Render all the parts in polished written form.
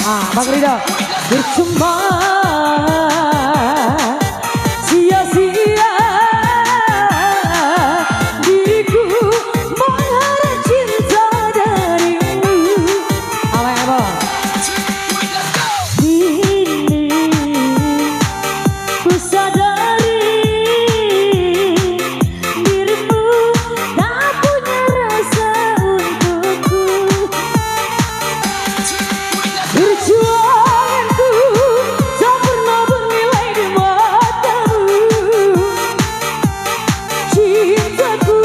Ah, Bang Rido. Bercuma sia-sia diriku mengharap cinta darimu. Apa ya, Bang? Kini ku sadari dirimu tak punya rasa untukku. Perjuanganku tak pernah bernilai di matamu. Cintaku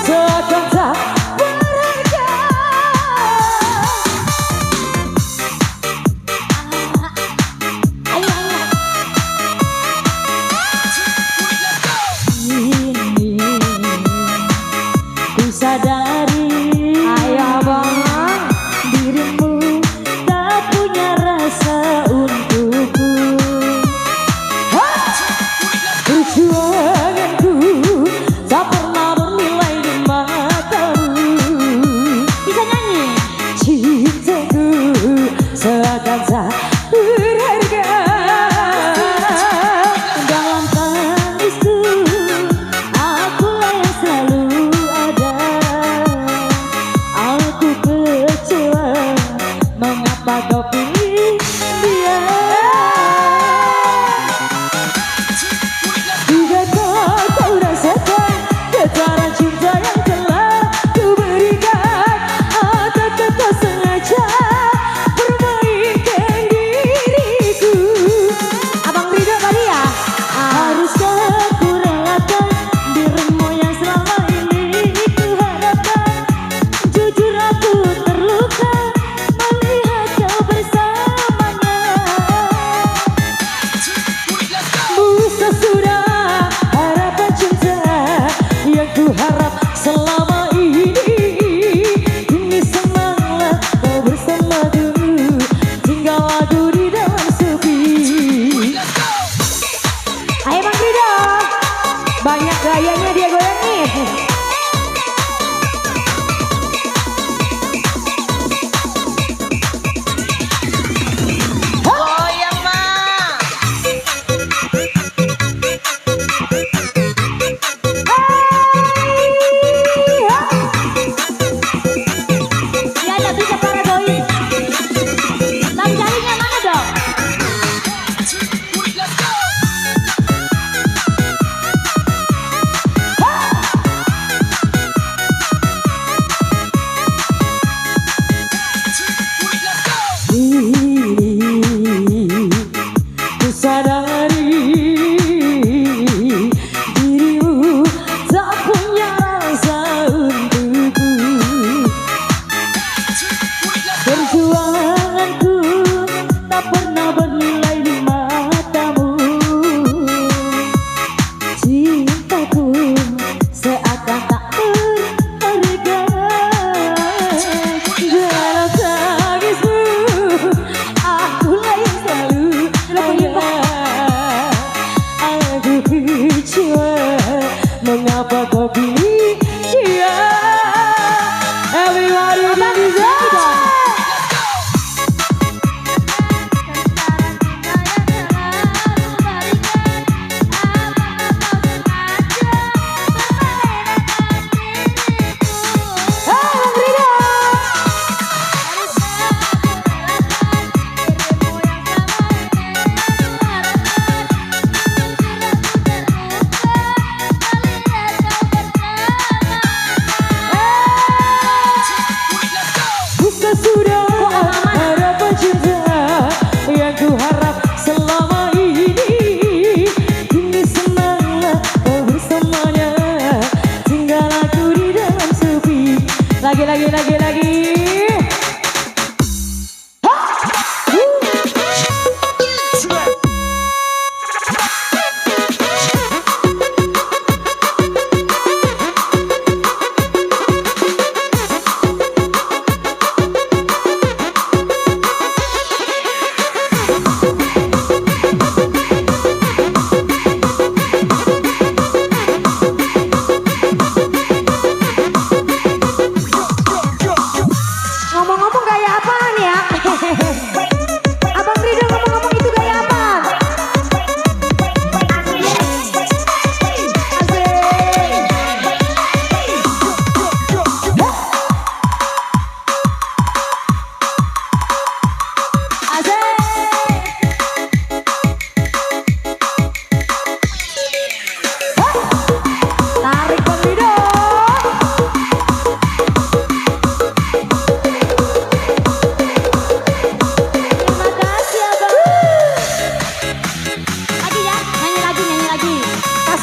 seakan tak berharga. Ini ku sadari, ayo bang, dirimu tak punya rasa untukku. Perjuanganku tak pernah bernilai di matamu. Bisa nyanyi? Cintaku seakan tak berharga. Dalam tangisku akulah yang selalu ada. Aku kecewa mengapa kau pilih dia. Tidakkah kau rasakan getaran cinta yang telah ku berikan? Ataukah kau sengaja permainkan diriku? Abang Rido kali ya? Haruskah ku relakan dirimu yang selama ini ku harapkan? Jujur aku terluka melihat kau bersamanya. Busa sudah harapan cinta yang ku harap selama ini. Kini senanglah kau bersamaku, tinggal aku di dalam sepi. Ayo Bang Rido, banyak gayanya dia goyang nih. Goyang mah. Ya ada bisa para goyang. Tapi carinya mana dong? Ku sadari dirimu tak punya rasa untukku. Perjuanganku tak pernah bernilai di matamu. Cintaku seakan tak berharga. Dalam tangismu akulah yang selalu ada. Aku kecewa mengapa kau pilih dia. Everybody bisa.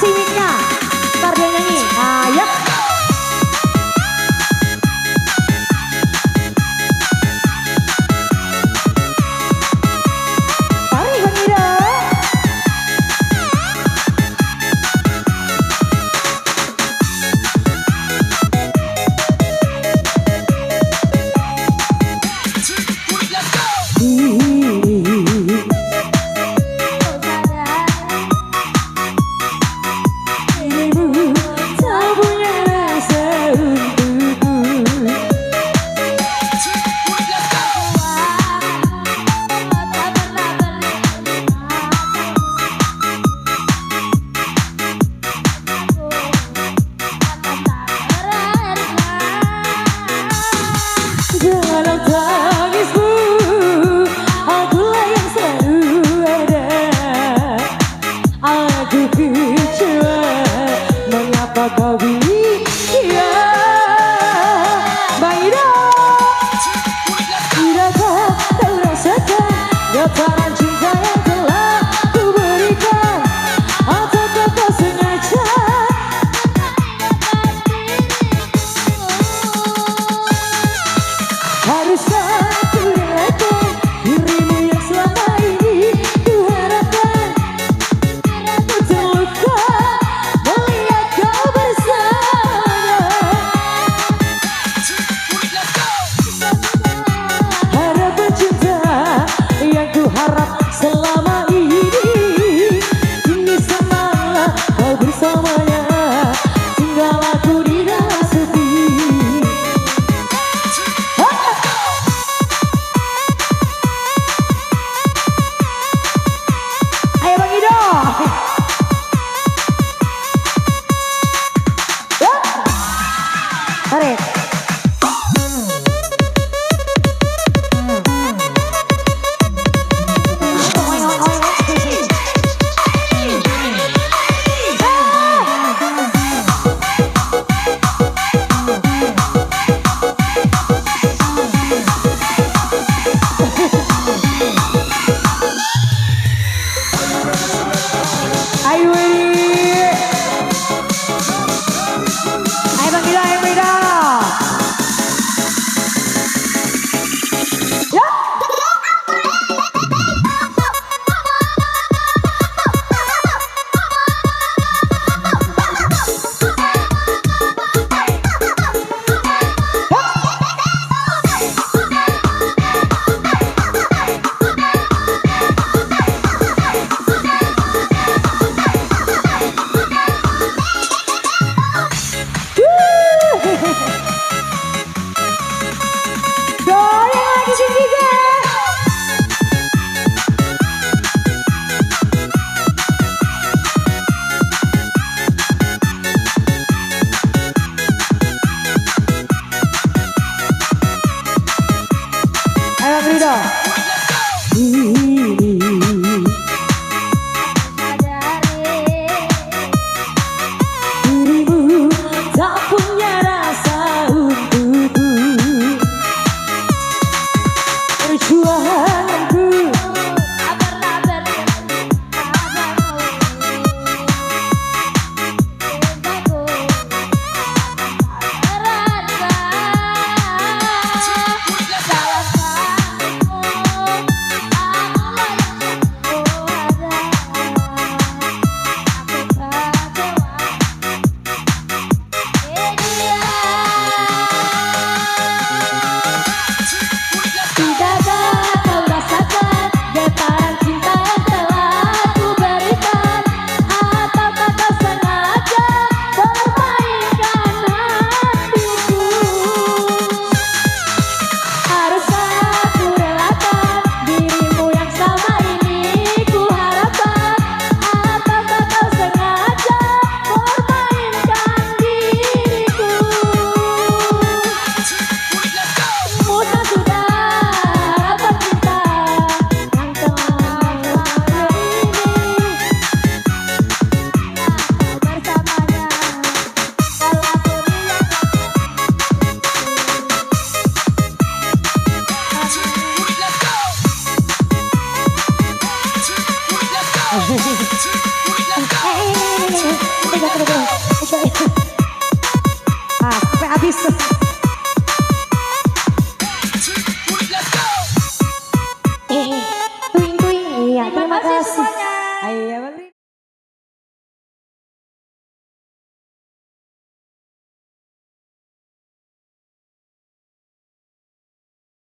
kasih mic-nya. Ntar dia nyanyi. Ayo. Mari Bang Ido. Janganlah tangismu, akulah yang selalu ada. Aku kecewa, mengapa kau dia? Bang Ido, tidakkah kau rasakan getaran cinta yang telah ku berikan? Ataukah kau sengaja? Haruskah ku relakan dirimu yang selama ini ku harapkan? Ku terluka melihat kau bersamanya. Harapan cinta yang ku harap selama ini, kini semalah kau bersamanya. Tinggal aku di dalam sepi. Ayo Bang Ido. Ya. Tarik. Ah, sampai habis. Tuing tuing. Iya, terima kasih. Ayo,